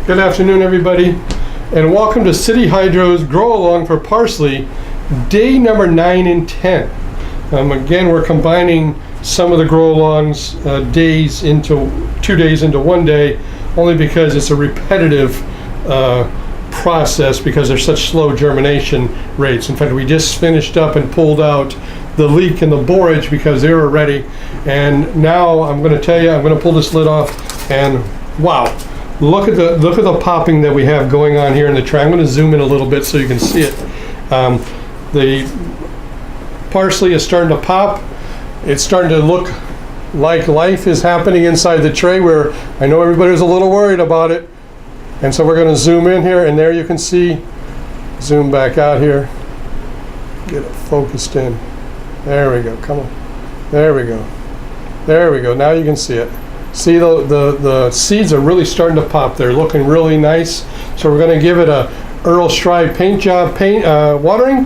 Good afternoon, everybody, and welcome to City Hydro's Grow-A-Long for Parsley, day number 9 and 10. Again, we're combining some of the Grow-A-Longs days into 2 days into 1 day, only because it's a repetitive process because there's such slow germination rates. In fact, we just finished up and pulled out the leek and the borage because they were ready, and now I'm going to tell you, I'm going to pull this lid off, and wow. Look at the popping that we have going on here in the tray. I'm going to zoom in a little bit so you can see it. The parsley is starting to pop. It's starting to look like life is happening inside the tray, where I know everybody's a little worried about it. And so we're going to zoom in here, and there you can see. Zoom back out here. Get it focused in. There we go. Come on. There we go. There we go. Now you can see it. See, the seeds are really starting to pop. They're looking really nice. So we're going to give it a Earl Stry paint job watering,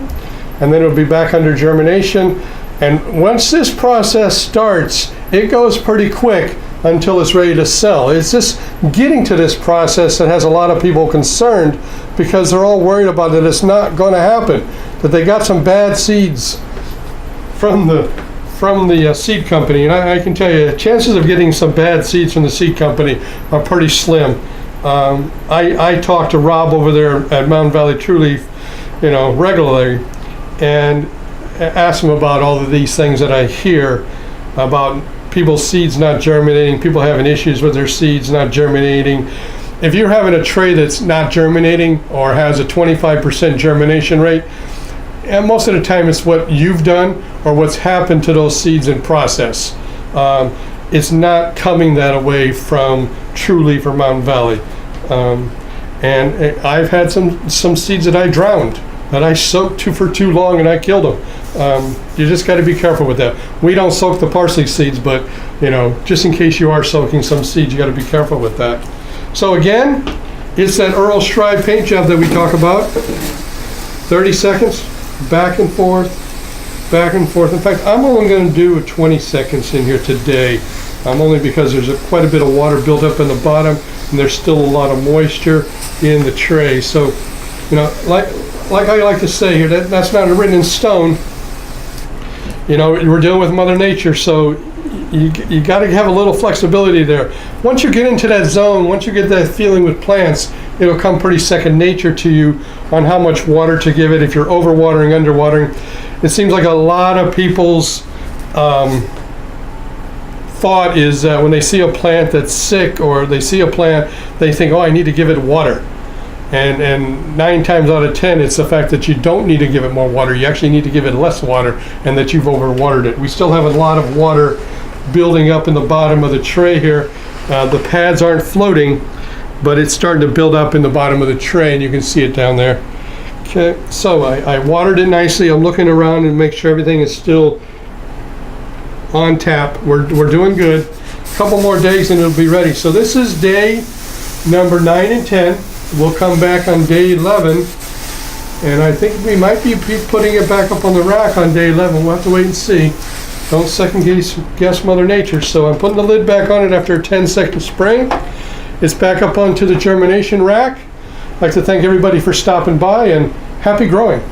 and then it'll be back under germination. And once this process starts, it goes pretty quick until it's ready to sell. It's just getting to this process that has a lot of people concerned, because they're all worried about that it's not going to happen, that they got some bad seeds from the seed company. And I can tell you, chances of getting some bad seeds from the seed company are pretty slim. I talk to Rob over there at Mountain Valley Truleaf, regularly, and ask him about all of these things that I hear about people's seeds not germinating, people having issues with their seeds not germinating. If you're having a tray that's not germinating or has a 25% germination rate, and most of the time it's what you've done or what's happened to those seeds in process. It's not coming that way from Truleaf or Mountain Valley. And I've had some seeds that I drowned, that I soaked for too long, and I killed them. You just got to be careful with that. We don't soak the parsley seeds, but just in case you are soaking some seeds, you got to be careful with that. So again, it's that Earl Stry paint job that we talk about. 30 seconds. Back and forth, back and forth. In fact, I'm only going to do 20 seconds in here today. Only because there's quite a bit of water built up in the bottom, and there's still a lot of moisture in the tray. So, like I like to say here, that's not written in stone. We're dealing with Mother Nature, so you got to have a little flexibility there. Once you get into that zone, once you get that feeling with plants, it'll come pretty second nature to you on how much water to give it, if you're overwatering, underwatering. It seems like a lot of people's thought is that when they see a plant that's sick, or they see a plant, they think, oh, I need to give it water. And 9 times out of 10, it's the fact that you don't need to give it more water. You actually need to give it less water, and that you've overwatered it. We still have a lot of water building up in the bottom of the tray here. The pads aren't floating, but it's starting to build up in the bottom of the tray, and you can see it down there. Okay, so I watered it nicely. I'm looking around and make sure everything is still on tap. We're doing good. A couple more days and it'll be ready. So this is day number 9 and 10. We'll come back on day 11, and I think we might be putting it back up on the rack on day 11. We'll have to wait and see. Don't second guess Mother Nature. So I'm putting the lid back on it after a 10-second spraying. It's back up onto the germination rack. I'd like to thank everybody for stopping by, and happy growing.